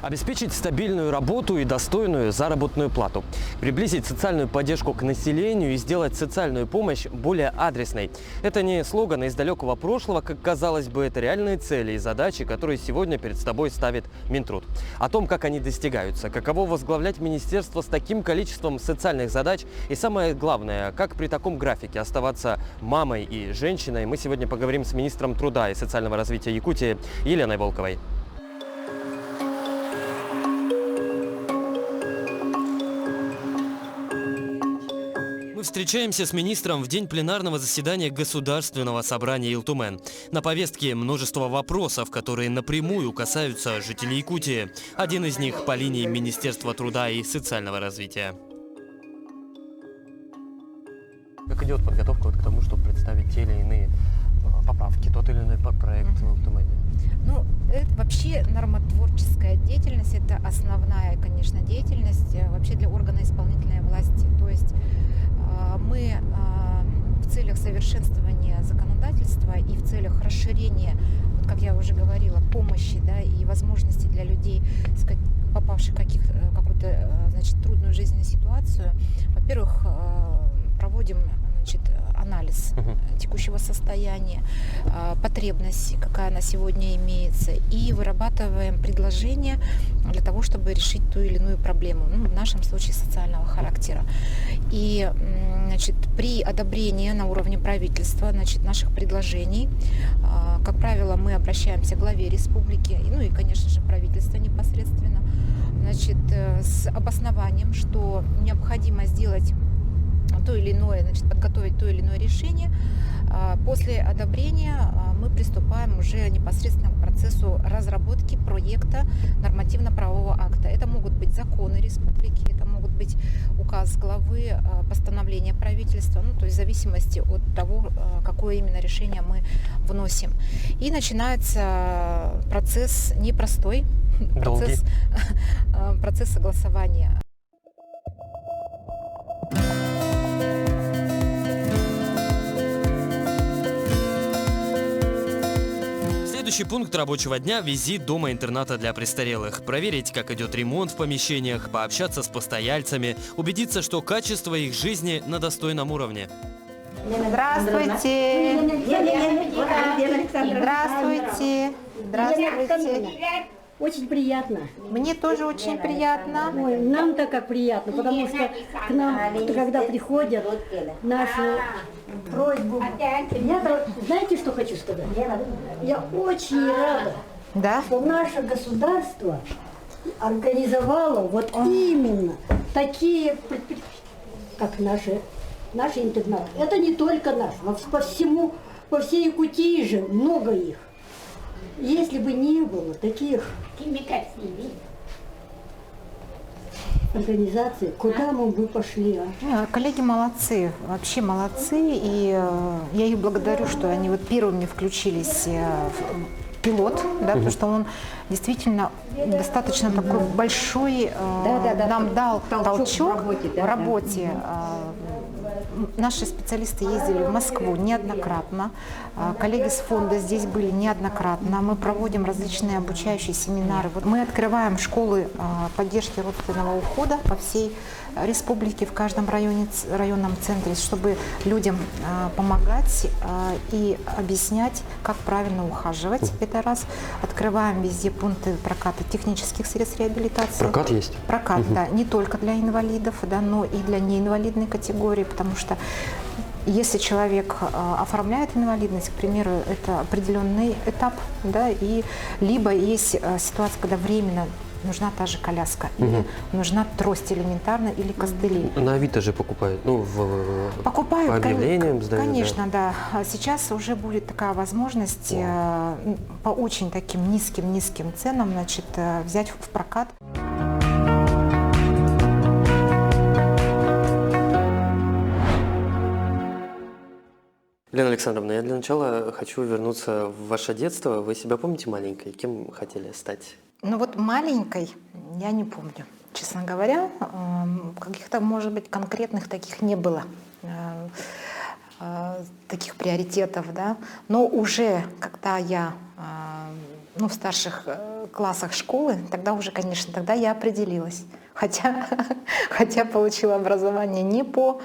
Обеспечить стабильную работу и достойную заработную плату. Приблизить социальную поддержку к населению и сделать социальную помощь более адресной. Это не слоганы из далекого прошлого, как казалось бы, это реальные цели и задачи, которые сегодня перед тобой ставит Минтруд. О том, как они достигаются, каково возглавлять министерство с таким количеством социальных задач и, самое главное, как при таком графике оставаться мамой и женщиной, мы сегодня поговорим с министром труда и социального развития Якутии Еленой Волковой. Мы встречаемся с министром в день пленарного заседания Государственного собрания Илтумен. На повестке множество вопросов, которые напрямую касаются жителей Якутии. Один из них по линии Министерства труда и социального развития. Как идет подготовка к тому, чтобы представить те или иные поправки, тот или иной проект в Илтумене? Ну, это вообще нормотворческая деятельность, это основная, конечно, деятельность вообще для органа исполнительной власти. То есть мы в целях совершенствования законодательства и в целях расширения, как я уже говорила, помощи, да, и возможностей для людей, попавших в какую-то, трудную жизненную ситуацию, во-первых, проводим, анализ текущего состояния, потребности, какая она сегодня имеется, и вырабатываем предложения для того, чтобы решить ту или иную проблему, в нашем случае социального характера. И при одобрении на уровне правительства наших предложений, как правило, мы обращаемся к главе республики, и, конечно же, правительство непосредственно, с обоснованием, что необходимо сделать то или иное, подготовить то или иное решение. После одобрения мы приступаем уже непосредственно к процессу разработки проекта нормативно-правового акта. Это могут быть законы республики, это могут быть указ главы, постановление правительства, то есть в зависимости от того, какое именно решение мы вносим. И начинается процесс непростой, процесс согласования. Следующий пункт рабочего дня – визит дома-интерната для престарелых. Проверить, как идет ремонт в помещениях, пообщаться с постояльцами, убедиться, что качество их жизни на достойном уровне. Здравствуйте! Здравствуйте! Здравствуйте! Очень приятно. Мне тоже очень приятно. Ой, нам-то как приятно, потому что к нам, когда приходят, нашу просьбу. Я, знаете, что хочу сказать? Я очень рада, что наше государство организовало вот именно такие, как наши интернаты. Это не только наш, по всей Якутии же много их. Если бы не было таких организаций, куда мы бы пошли? Коллеги молодцы, вообще молодцы, и я их благодарю, что они первыми включились в пилот, потому что он действительно достаточно такой большой, нам дал толчок в работе. Наши специалисты ездили в Москву неоднократно, коллеги с фонда здесь были неоднократно, мы проводим различные обучающие семинары. Мы открываем школы поддержки родственного ухода по всей республике, в каждом районном центре, чтобы людям помогать и объяснять, как правильно ухаживать. Это раз. Открываем везде пункты проката технических средств реабилитации. Прокат есть? Прокат, да, не только для инвалидов, но и для неинвалидной категории, потому что если человек оформляет инвалидность, к примеру, это определенный этап, и либо есть ситуация, когда временно нужна та же коляска, или нужна трость элементарно, или костыли. На Авито же покупают, покупают, по объявлениям сдают. Конечно, да. Сейчас уже будет такая возможность по очень таким низким ценам, взять в прокат. Лена Александровна, я для начала хочу вернуться в ваше детство. Вы себя помните маленькой? Кем хотели стать? Маленькой я не помню, честно говоря. Каких-то, может быть, конкретных таких не было, таких приоритетов, Но уже когда я в старших классах школы, тогда уже, конечно, тогда я определилась. Хотя получила образование не по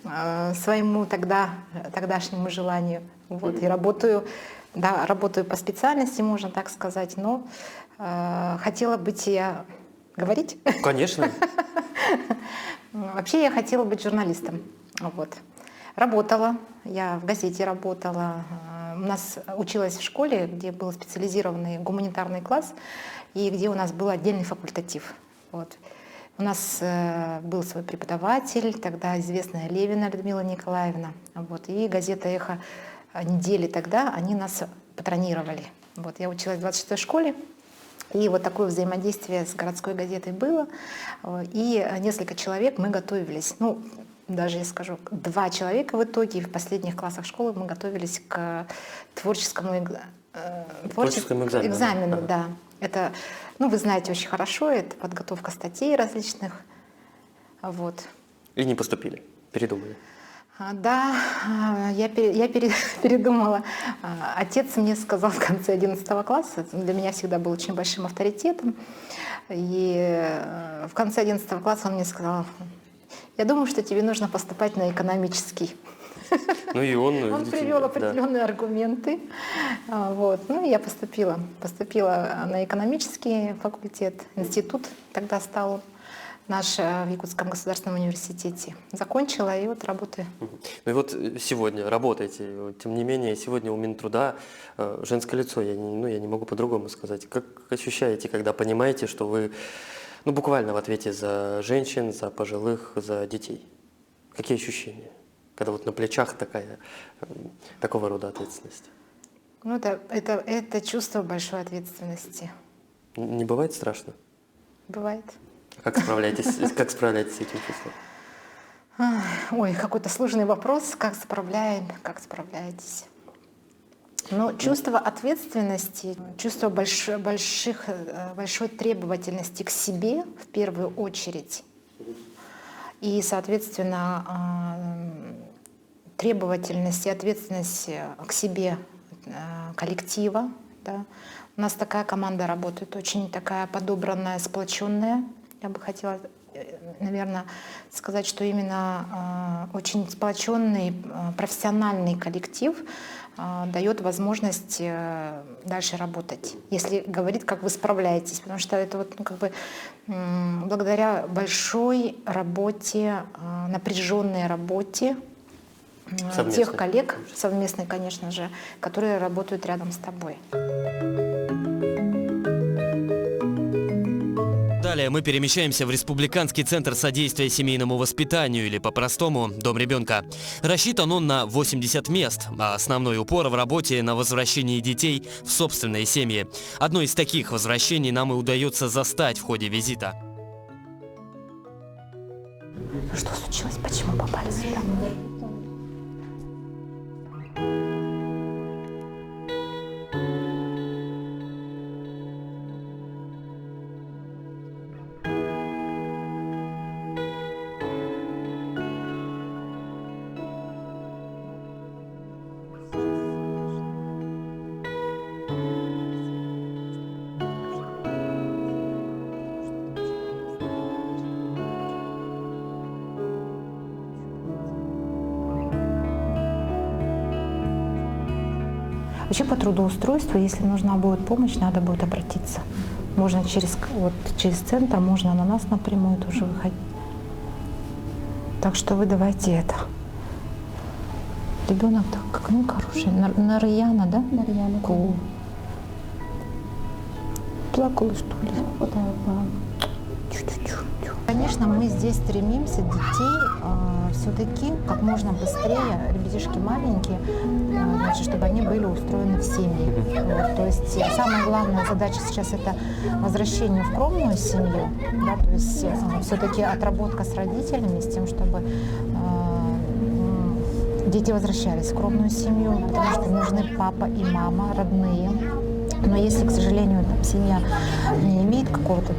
своему тогдашнему желанию. Вот, и работаю по специальности, можно так сказать, но хотела быть я... Говорить? Конечно. Вообще я хотела быть журналистом. Вот. Работала, я в газете работала. У нас училась в школе, где был специализированный гуманитарный класс, и где у нас был отдельный факультатив. Вот. У нас был свой преподаватель, тогда известная Левина Людмила Николаевна. Вот. И газета «Эхо» недели тогда, они нас патронировали. Вот. Я училась в 26-й школе. И вот такое взаимодействие с городской газетой было. И несколько человек мы готовились. Ну, даже я скажу, 2 человека в итоге. И в последних классах школы мы готовились к творческому экзамену. Ага. Да. Это, ну, вы знаете очень хорошо, это подготовка статей различных. Вот. И не поступили, передумали. Да, я передумала. Отец мне сказал в конце 11 класса, для меня всегда был очень большим авторитетом, и в конце 11 класса он мне сказал: я думаю, что тебе нужно поступать на экономический. Ну и он привел определенные аргументы. Вот. Ну и я поступила на экономический факультет, институт тогда стал наш в Якутском государственном университете. Закончила и вот работаю. Ну и вот сегодня работаете, тем не менее, сегодня у Минтруда женское лицо, я не могу по-другому сказать. Как ощущаете, когда понимаете, что вы буквально в ответе за женщин, за пожилых, за детей? Какие ощущения, когда вот на плечах такого рода ответственность? Ну, это чувство большой ответственности. Не бывает страшно? Бывает. Как справляетесь с этим чувством? Ой, какой-то сложный вопрос. Как справляетесь? Но чувство ответственности, чувство большой требовательности к себе в первую очередь. И, соответственно, требовательность и ответственность к себе коллектива. Да. У нас такая команда работает, очень такая подобранная, сплоченная. Я бы хотела, наверное, сказать, что именно очень сплоченный профессиональный коллектив дает возможность дальше работать, если говорить, как вы справляетесь. Потому что это вот, благодаря большой работе, напряженной работе тех коллег, совместной, конечно же, которые работают рядом с тобой. Далее мы перемещаемся в Республиканский центр содействия семейному воспитанию, или по-простому «Дом ребенка». Рассчитан он на 80 мест, а основной упор в работе на возвращении детей в собственные семьи. Одно из таких возвращений нам и удается застать в ходе визита. Что случилось? Почему попали сюда? Вообще по трудоустройству, если нужна будет помощь, надо будет обратиться. Можно через центр, можно на нас напрямую тоже выходить. Так что вы давайте это. Ребенок так, хороший. Нарьяна, да? Нарьяна. Плакала, что ли? Конечно, мы здесь стремимся детей все-таки как можно быстрее, ребятишки маленькие, чтобы они были устроены в семьи. Вот, то есть самая главная задача сейчас это возвращение в кровную семью, да, то есть все-таки отработка с родителями, с тем, чтобы дети возвращались в кровную семью, потому что нужны папа и мама, родные. Но если, к сожалению, там, семья не имеет какого-то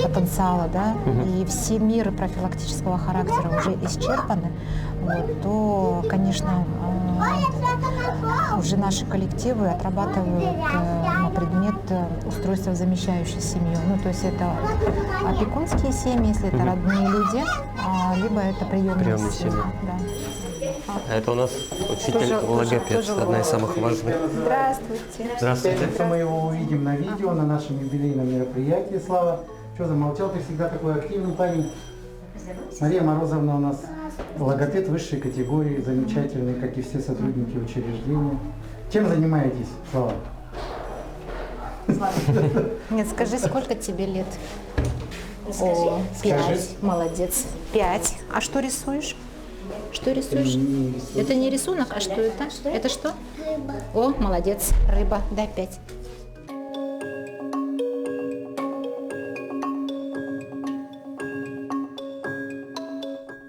потенциала, да, и все меры профилактического характера уже исчерпаны, вот, то, конечно, уже наши коллективы отрабатывают на предмет устройства в замещающую семью. Ну, то есть это опекунские семьи, если это родные люди, либо это приемные семьи. Да. А это у нас учитель логопед, одна из самых важных. Здравствуйте. Здравствуйте. Мы его увидим на видео, на нашем юбилейном мероприятии. Слава, что замолчал? Ты всегда такой активный парень. Мария Морозовна у нас логопед высшей категории, замечательный, как и все сотрудники учреждения. Чем занимаетесь, Слава? Нет, скажи, сколько тебе лет? О, Скажи. 5. Молодец. 5. А что рисуешь? Что рисуешь? Это не рисунок, а что это? Это что? Рыба. О, молодец. Рыба. Да, 5.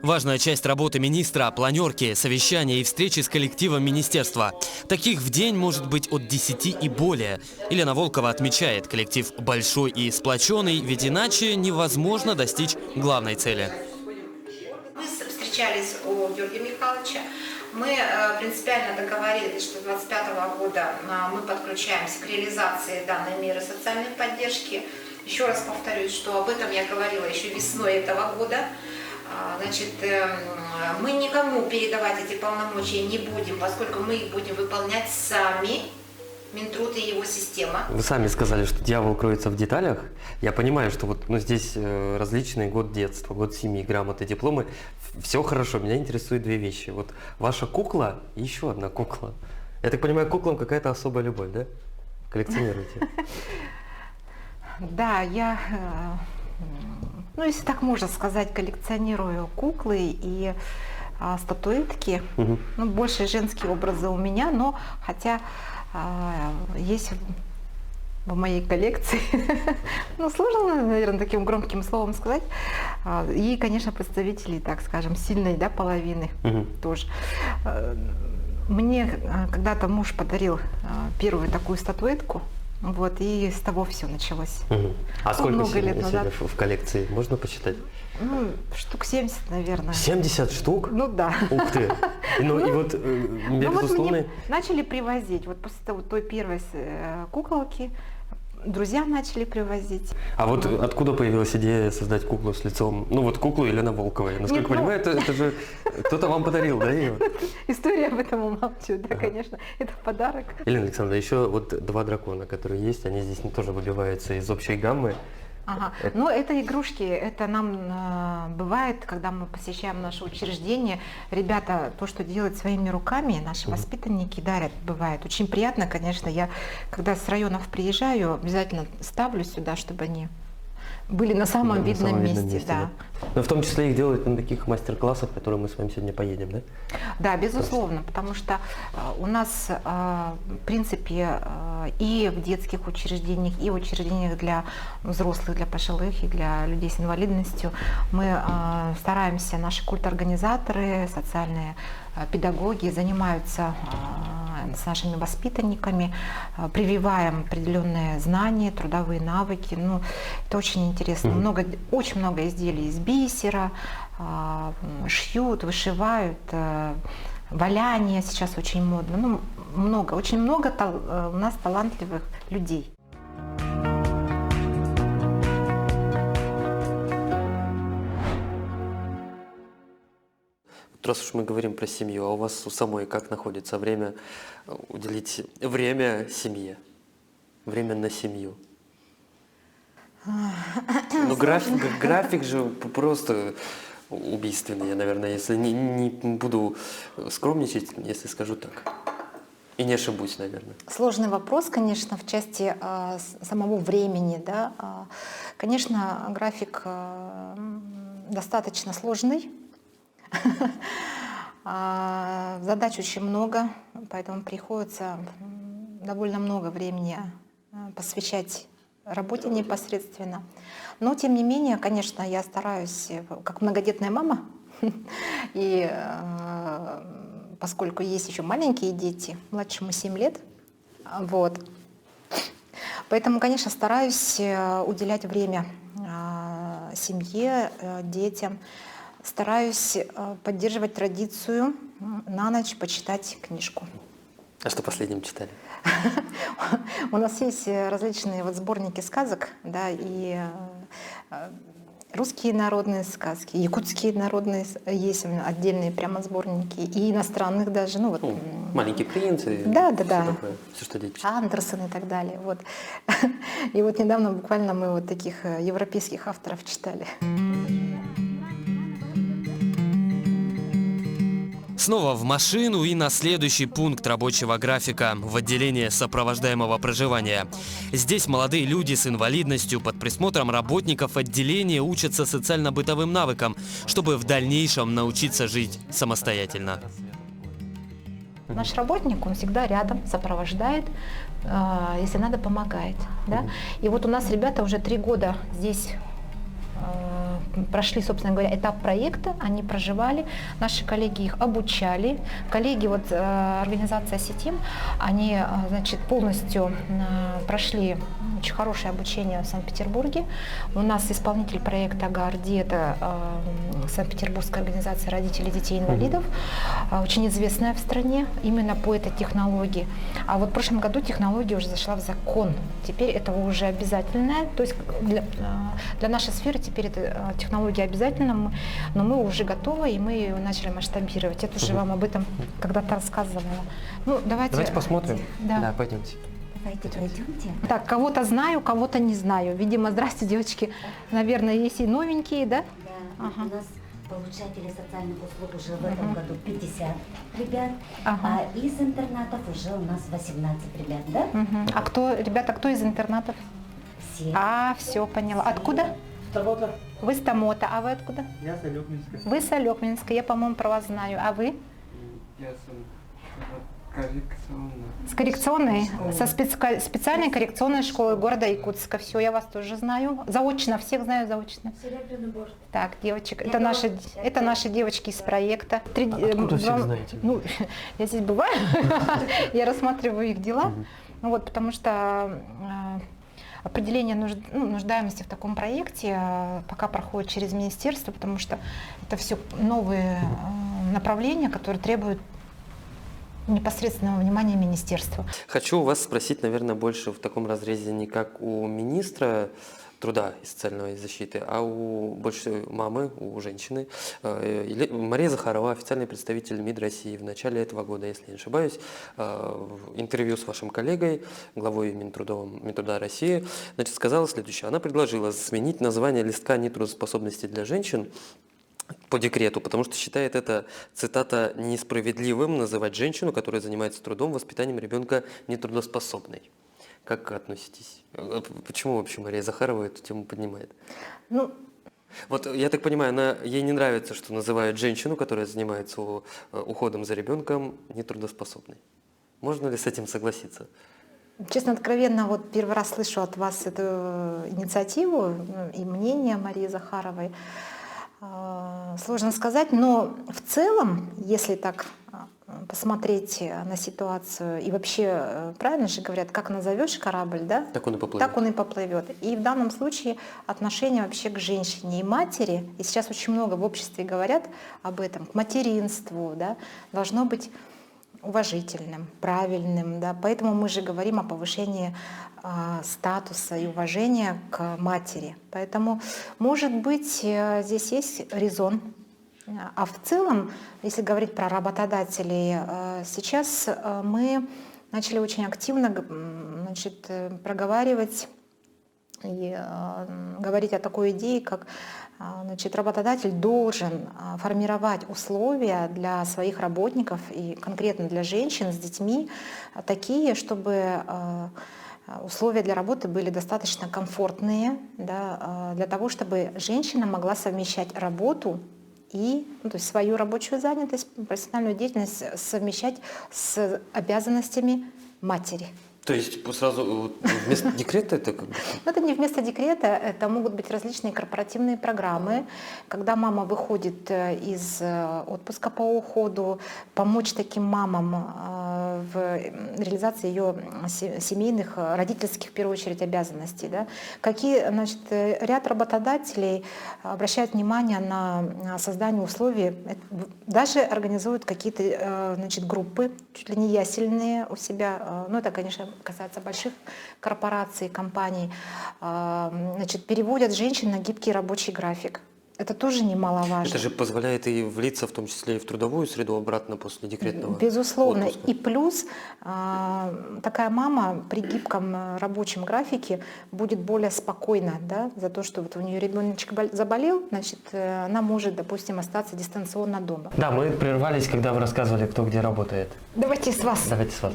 Важная часть работы министра – планерки, совещания и встречи с коллективом министерства. Таких в день может быть от 10 и более. Елена Волкова отмечает, коллектив большой и сплоченный, ведь иначе невозможно достичь главной цели. Мы встречались у Георгия Михайловича. Мы принципиально договорились, что с 2025 года мы подключаемся к реализации данной меры социальной поддержки. Еще раз повторюсь, что об этом я говорила еще весной этого года. Значит, мы никому передавать эти полномочия не будем, поскольку мы их будем выполнять сами, Минтруд и его система. Вы сами сказали, что дьявол кроется в деталях. Я понимаю, что вот здесь различный год детства, год семьи, грамоты, дипломы. Все хорошо, меня интересуют две вещи. Вот ваша кукла и еще одна кукла. Я так понимаю, к куклам какая-то особая любовь, да? Коллекционируете? Да, я, если так можно сказать, коллекционирую куклы и статуэтки. Больше женские образы у меня, но хотя есть в моей коллекции, сложно, наверное, таким громким словом сказать, и, конечно, представители, так скажем, сильной, да, половины тоже. Мне когда-то муж подарил первую такую статуэтку, вот, и с того все началось. А сколько много лет назад в коллекции? Можно посчитать? Штук 70, наверное. 70 штук? Ну да. Ух ты! И вот, безусловно... Вот начали привозить, вот после той первой куколки, друзья начали привозить. А вот откуда появилась идея создать куклу с лицом? Куклу Елены Волковой. Насколько я понимаю, это же кто-то вам подарил, да, ее? История об этом умалчивает, да, конечно. Это подарок. Елена Александровна, еще вот два дракона, которые есть, они здесь тоже выбиваются из общей гаммы. Ага. Это игрушки, это нам бывает, когда мы посещаем наше учреждение, ребята то, что делают своими руками, наши воспитанники дарят, бывает. Очень приятно, конечно, я когда с районов приезжаю, обязательно ставлю сюда, чтобы они были на самом видном месте. Да. Но в том числе их делают на таких мастер-классах, в которые мы с вами сегодня поедем, да? Да, безусловно, потому что у нас, в принципе, и в детских учреждениях, и в учреждениях для взрослых, для пожилых и для людей с инвалидностью мы стараемся, наши культорганизаторы, социальные педагоги занимаются с нашими воспитанниками, прививаем определенные знания, трудовые навыки. Это очень интересно. Очень много изделий из бисера, шьют, вышивают, валяние сейчас очень модно. Очень много у нас талантливых людей. Раз уж мы говорим про семью, а у вас у самой как находится время уделить время семье? Время на семью? График же просто убийственный, я, наверное, если не буду скромничать, если скажу так. И не ошибусь, наверное. Сложный вопрос, конечно, в части самого времени. Да? Конечно, график достаточно сложный. Задач очень много, поэтому приходится довольно много времени посвящать работе непосредственно. Но, тем не менее, конечно, я стараюсь, как многодетная мама, и поскольку есть еще маленькие дети, младшему 7 лет, вот, Поэтому, конечно, стараюсь уделять время семье, детям. Стараюсь поддерживать традицию на ночь почитать книжку. А что последним читали? У нас есть различные вот сборники сказок, да, и русские народные сказки, якутские народные, есть отдельные прямо сборники, и иностранных даже, ну вот. «Маленький принц» и да, все, что дети читают. Андерсон и так далее. Вот. И вот недавно буквально мы вот таких европейских авторов читали. Снова в машину и на следующий пункт рабочего графика – в отделение сопровождаемого проживания. Здесь молодые люди с инвалидностью под присмотром работников отделения учатся социально-бытовым навыкам, чтобы в дальнейшем научиться жить самостоятельно. Наш работник, он всегда рядом, сопровождает, если надо, помогает. Да? И вот у нас ребята уже 3 года здесь прошли, собственно говоря, этап проекта, они проживали, наши коллеги их обучали. Коллеги, вот организация «Сетим», они, значит, полностью прошли очень хорошее обучение в Санкт-Петербурге. У нас исполнитель проекта «Гарди», это Санкт-Петербургская организация родителей детей-инвалидов, очень известная в стране именно по этой технологии. А вот в прошлом году технология уже зашла в закон. Теперь это уже обязательное, то есть для нашей сферы теперь эта технология обязательна, но мы уже готовы, и мы ее начали масштабировать. Я тоже вам об этом когда-то рассказывала. Ну, давайте посмотрим. Да, пойдемте. Давайте пойдемте. Так, кого-то знаю, кого-то не знаю. Видимо, здрасте, девочки. Наверное, есть и новенькие, да? Да, Ага. у нас получатели социальных услуг уже в этом году 50 ребят, Ага. а из интернатов уже у нас 18 ребят, да? Мгм. А кто, ребята, кто из интернатов? Все. А, все, поняла. Откуда? Вы с Тамота, а вы откуда? Я с Алёкминска. Вы с Алёкминска, я, по-моему, про вас знаю. А вы? Я коррекционно. С коррекционной, со специальной коррекционной школы города Якутска. Все, я вас тоже знаю. Заочно, всех знаю заочно. Так, девочек, это наши девочки из проекта. Откуда всех знаете? Ну, я здесь бываю, я рассматриваю их дела, ну вот, потому что определение нуждаемости в таком проекте пока проходит через министерство, потому что это все новые направления, которые требуют непосредственного внимания министерства. Хочу у вас спросить, наверное, больше в таком разрезе не как у министра труда и социальной защиты, а у больше мамы, у женщины. Мария Захарова, официальный представитель МИД России в начале этого года, если не ошибаюсь, в интервью с вашим коллегой, главой Минтруда России, значит, сказала следующее. Она предложила сменить название листка нетрудоспособности для женщин по декрету, потому что считает это, цитата, несправедливым называть женщину, которая занимается трудом, воспитанием ребенка нетрудоспособной. Как относитесь? Почему вообще Мария Захарова эту тему поднимает? Ну, вот я так понимаю, ей не нравится, что называют женщину, которая занимается уходом за ребенком, нетрудоспособной. Можно ли с этим согласиться? честно, откровенно, вот первый раз слышу от вас эту инициативу и мнение Марии Захаровой. Сложно сказать, но в целом, если так посмотреть на ситуацию, и вообще, правильно же говорят, как назовешь корабль, да? Так он и поплывет. Так он и поплывет. И в данном случае отношение вообще к женщине и матери, и сейчас очень много в обществе говорят об этом, к материнству, да, должно быть уважительным, правильным, да, поэтому мы же говорим о повышении статуса и уважения к матери. Поэтому, может быть, здесь есть резон. А в целом, если говорить про работодателей, сейчас мы начали очень активно, значит, проговаривать и говорить о такой идее, как, значит, работодатель должен формировать условия для своих работников и конкретно для женщин с детьми такие, чтобы условия для работы были достаточно комфортные, да, для того, чтобы женщина могла совмещать работу и, то есть свою рабочую занятость, профессиональную деятельность совмещать с обязанностями матери. То есть сразу вот вместо декрета это как бы... Но это не вместо декрета, это могут быть различные корпоративные программы, когда мама выходит из отпуска по уходу, помочь таким мамам в реализации ее семейных, родительских, в первую очередь, обязанностей. Да? Значит, ряд работодателей обращают внимание на создание условий, даже организуют какие-то, значит, группы, чуть ли не ясельные у себя, ну это, конечно, касается больших корпораций, компаний, значит, переводят женщин на гибкий рабочий график. Это тоже немаловажно. Это же позволяет и влиться, в том числе и в трудовую среду обратно после декретного Безусловно. отпуска. И плюс такая мама при гибком рабочем графике будет более спокойна, да, за то, что вот у нее ребеночек заболел, значит, она может, допустим, остаться дистанционно дома. Да, мы прервались, когда вы рассказывали, кто где работает. Давайте с вас. Давайте с вас.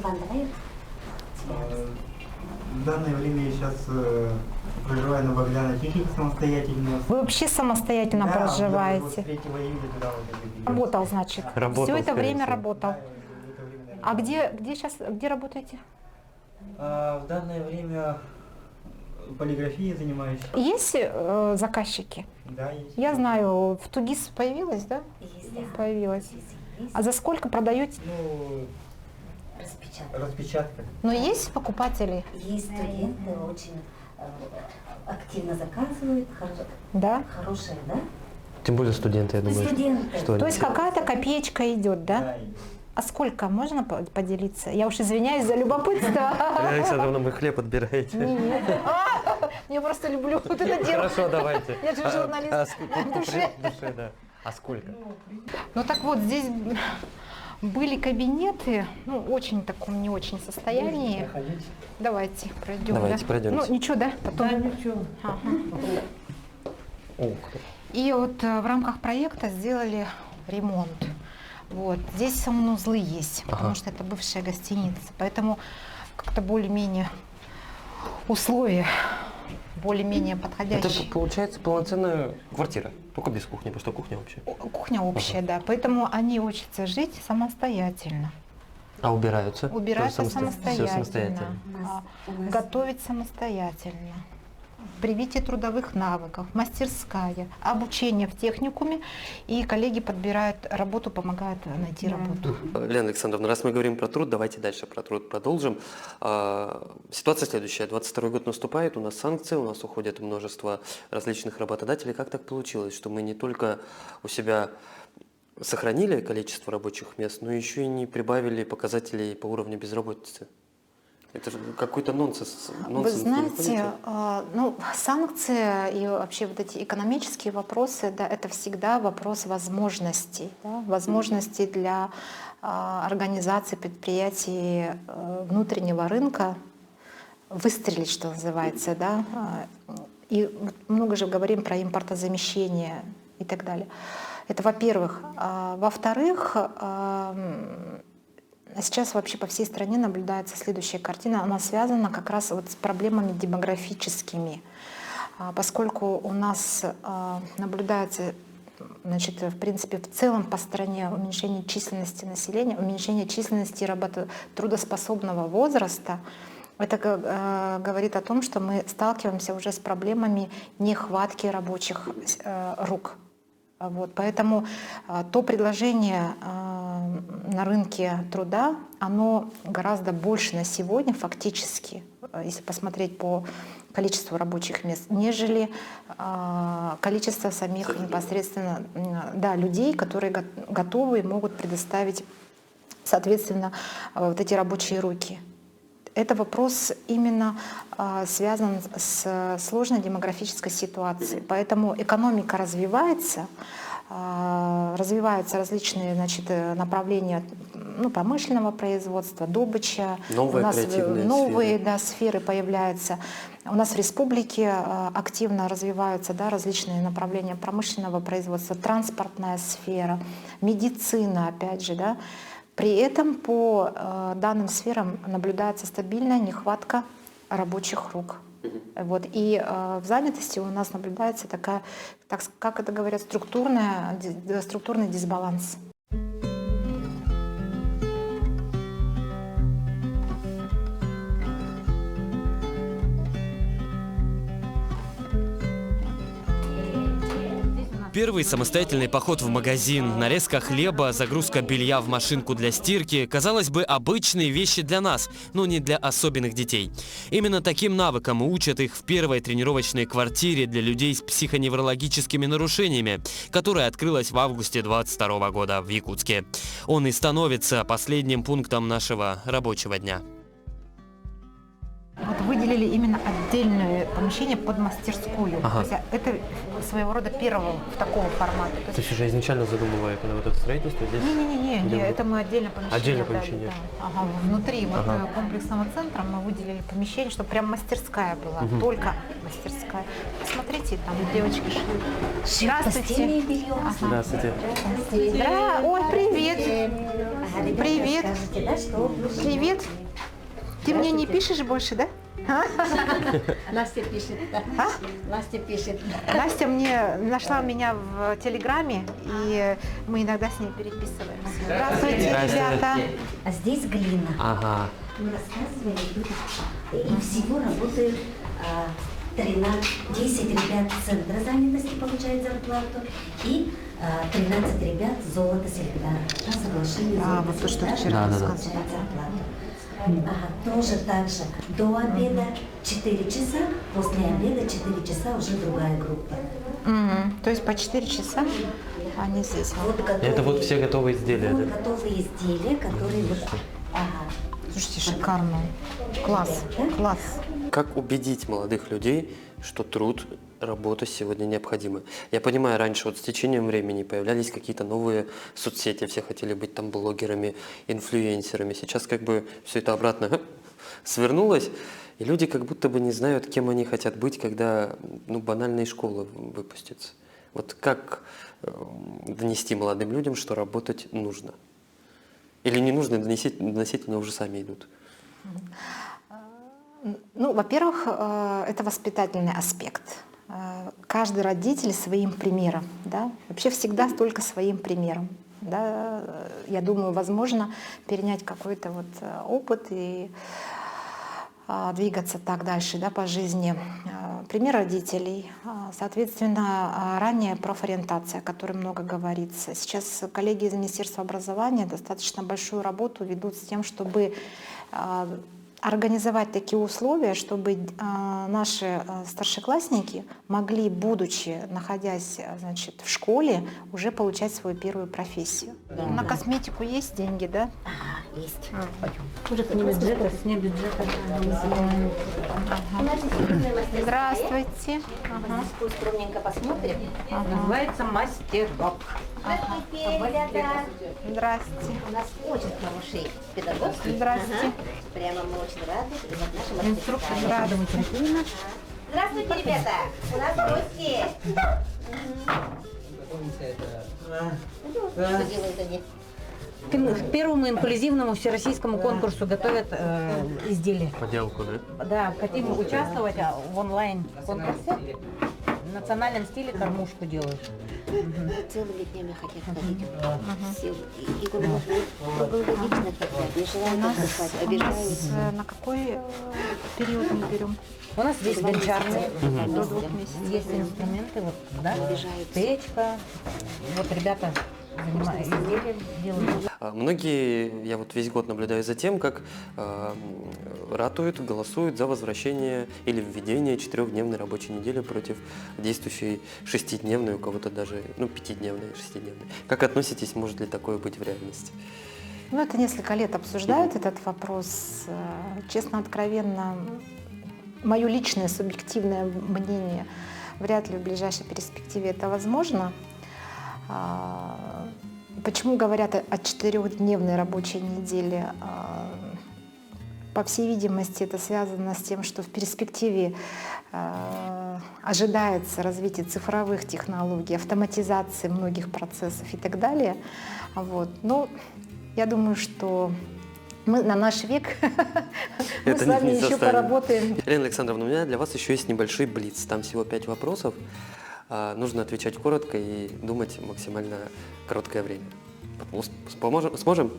В данное время я сейчас проживаю на Богдана Тихих самостоятельно. Вы вообще самостоятельно Да, проживаете? 3 июля туда вот это Работал, значит. Работал, Все это скорее время всего. работал. А где сейчас, где работаете? В данное время полиграфией занимаюсь. Есть заказчики? Да, есть. Я знаю, в Тугис появилась, да? Появилась. А за сколько продаете? Ну, распечатка. Но есть покупатели? Есть студенты, очень активно заказывают, Да. хорошие, да? Тем более студенты, я думаю. Студенты. Что То они- есть какая-то копеечка идет, да? А сколько? Можно поделиться? Я уж извиняюсь за любопытство. Алина Александровна, вы хлеб отбираете. Нет. Я просто люблю вот это дело. Хорошо, давайте. Я же журналист в душе. Да. А сколько? Ну так вот, здесь были кабинеты, ну, очень таком не очень состоянии. Давайте пройдем. Давайте, да? пройдемте. Ну, ничего, да? Потом. Да, ничего. Ага. Ух ты. И вот в рамках проекта сделали ремонт. Вот. Здесь санузлы есть, потому что это бывшая гостиница. Поэтому как-то более-менее условия более-менее Это подходящие. получается полноценная квартира, только без кухни, потому что кухня вообще. Кухня общая, да. Поэтому они учатся жить самостоятельно. А убираются? Убираться Тоже самостоятельно. Все самостоятельно. Готовить самостоятельно. Привитие трудовых навыков, мастерская, обучение в техникуме, и коллеги подбирают работу, помогают найти работу. Лена Александровна, раз мы говорим про труд, давайте дальше про труд продолжим. Ситуация следующая. 22-й год наступает, у нас санкции, у нас уходит множество различных работодателей. Как так получилось, что мы не только у себя сохранили количество рабочих мест, но еще и не прибавили показателей по уровню безработицы? Это же какой-то нонсенс. Вы знаете, ну, санкции и вообще вот эти экономические вопросы, да, это всегда вопрос возможностей, да, возможностей для организации предприятий внутреннего рынка выстрелить, что называется, да, и много же говорим про импортозамещение и так далее. Это во-первых. Во-вторых, сейчас вообще по всей стране наблюдается следующая картина. Она связана как раз вот с проблемами демографическими, поскольку у нас наблюдается, значит, в принципе, в целом по стране уменьшение численности населения, уменьшение численности трудоспособного возраста. Это говорит о том, что мы сталкиваемся уже с проблемами нехватки рабочих рук. Вот, поэтому то предложение на рынке труда, оно гораздо больше на сегодня фактически, если посмотреть по количеству рабочих мест, нежели количество самих непосредственно, да, людей, которые готовы и могут предоставить, соответственно, вот эти рабочие руки. Это вопрос именно связан с сложной демографической ситуацией. Поэтому экономика развивается, развиваются различные, значит, направления, ну, промышленного производства, добыча. Новые у нас креативные новые, сферы. да, сферы появляются. У нас в республике активно развиваются, да, различные направления промышленного производства, транспортная сфера, медицина, опять же, да. При этом по данным сферам наблюдается стабильная нехватка рабочих рук. Вот. И в занятости у нас наблюдается такая, так, как это говорят, структурный дисбаланс. Первый самостоятельный поход в магазин, нарезка хлеба, загрузка белья в машинку для стирки – казалось бы, обычные вещи для нас, но не для особенных детей. Именно таким навыкам учат их в первой тренировочной квартире для людей с психоневрологическими нарушениями, которая открылась в августе 2022 года в Якутске. Он и становится последним пунктом нашего рабочего дня. Вот выделили именно отдельное помещение под мастерскую. Ага. То есть это своего рода первого такого формата. То есть уже изначально задумывая, когда вот это строительство здесь? Не, это мы отдельно помещение. Отдельное отдали, помещение. да. Ага, внутри вот комплексного центра мы выделили помещение, чтобы прям мастерская была, только мастерская. Посмотрите, там девочки шьют. Постельное белье. Здравствуйте. Ой, привет. Привет. Скажите, да, что Привет. Ты мне не пишешь больше, да? Настя пишет. Настя пишет. Настя мне нашла меня в Телеграме, и мы иногда с ней переписываемся. Здравствуйте, ребята. А здесь глина. Ага. Мы рассказывали, и всего работают 10 ребят центра занятости получают зарплату и 13 ребят золото Сельгдара. На соглашение А, золото вот то, что Сельгдара вчера получают рассказывали. зарплату. Тоже так же. До обеда 4 часа, после обеда 4 часа уже другая группа. То есть по 4 часа они здесь. Это вот все готовые изделия, Вот да? готовые изделия, которые вот... Слушайте, шикарно. Класс, класс. Как убедить молодых людей, что труд, работа сегодня необходимы? Я понимаю, раньше вот с течением времени появлялись какие-то новые соцсети, все хотели быть там блогерами, инфлюенсерами. Сейчас как бы все это обратно свернулось, и люди как будто бы не знают, кем они хотят быть, когда банальные школы выпустятся. Вот как донести молодым людям, что работать нужно? Или не нужно доносить, но уже сами идут? Ну, во-первых, это воспитательный аспект. Каждый родитель своим примером, да, вообще всегда только своим примером. Да. Я думаю, возможно перенять какой-то вот опыт и двигаться так дальше, да, по жизни. Пример родителей, соответственно, ранняя профориентация, о которой много говорится. Сейчас коллеги из Министерства образования достаточно большую работу ведут с тем, чтобы организовать такие условия, чтобы наши старшеклассники могли, будучи, находясь, значит, в школе, уже получать свою первую профессию. Да. На косметику есть деньги, да? Есть. Уже с не бюджета. Здравствуйте. Пусть скромненько посмотрим. Называется мастер-бок. Здравствуйте. У нас очень хороший педагог. Здравствуйте. Прямо мы очень рады. И вот нашим Инструктор. воспитателям. Здравствуйте, ребята! У нас гости! Что делают они? К первому инклюзивному всероссийскому конкурсу готовят изделия. Поделку, да? Да, хотим участвовать в онлайн-конкурсе. В национальном стиле кормушку делают. Целыми днями хотят ходить. Все. И круглогодично хотят. Не желают отдыхать, обижаются. На какой период мы берем? У нас здесь гончарные. До 2 месяцев. Есть инструменты, вот, да, Обижаются. печка. Вот ребята занимаются изделием, делают. Многие, я вот весь год наблюдаю за тем, как ратуют, голосуют за возвращение или введение 4-дневной рабочей недели против действующей 6-дневной, у кого-то даже 5-дневной, 6-дневной. Как относитесь, может ли такое быть в реальности? Ну, это несколько лет обсуждают этот вопрос. Честно, откровенно, мое личное субъективное мнение, вряд ли в ближайшей перспективе это возможно. Почему говорят о 4-дневной рабочей неделе? По всей видимости, это связано с тем, что в перспективе ожидается развитие цифровых технологий, автоматизации многих процессов и так далее. Вот. Но я думаю, что мы на наш век мы с вами еще поработаем. Елена Александровна, у меня для вас еще есть небольшой блиц. Там всего 5 вопросов. Нужно отвечать коротко и думать максимально короткое время. Сможем?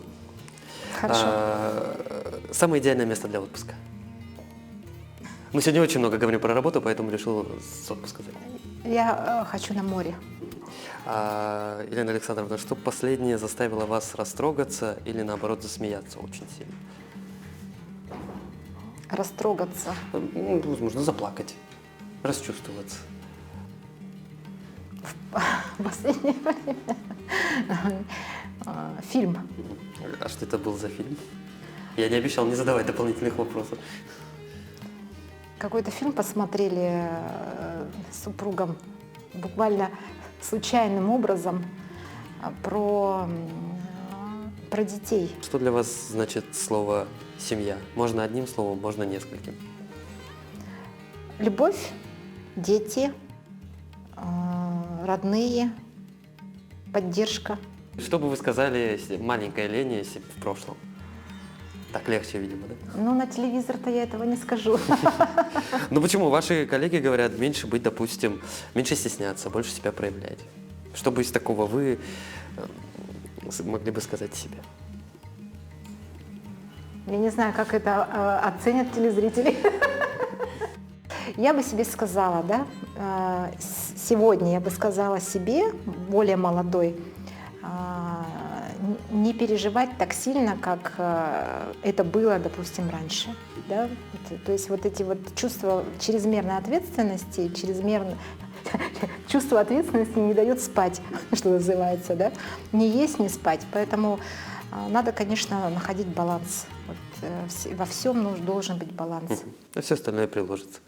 Хорошо. Самое идеальное место для отпуска? Мы сегодня очень много говорим про работу, поэтому решил с отпуска. Я хочу на море. Елена Александровна, что последнее заставило вас растрогаться или наоборот засмеяться очень сильно? Растрогаться. Ну, возможно, заплакать, расчувствоваться. В последнее время. Фильм. А что это был за фильм? Я не обещал не задавать дополнительных вопросов. Какой-то фильм посмотрели с супругом буквально случайным образом про детей. Что для вас значит слово «семья»? Можно одним словом, можно нескольким. Любовь, дети, родные, поддержка. Что бы вы сказали маленькой Лене если бы в прошлом? Так легче, видимо, да? Ну, на телевизор-то я этого не скажу. Ну почему? Ваши коллеги говорят, меньше быть, допустим, меньше стесняться, больше себя проявлять. Что бы из такого вы могли бы сказать себе? Я не знаю, как это оценят телезрители. Я бы себе сказала, да, сегодня я бы сказала себе, более молодой, не переживать так сильно, как это было, допустим, раньше. Да? То есть вот эти вот чувства чрезмерной ответственности, чувство ответственности не дает спать, что называется, да? Не есть, не спать. Поэтому надо, конечно, находить баланс. Вот, во всем должен быть баланс. А все остальное приложится.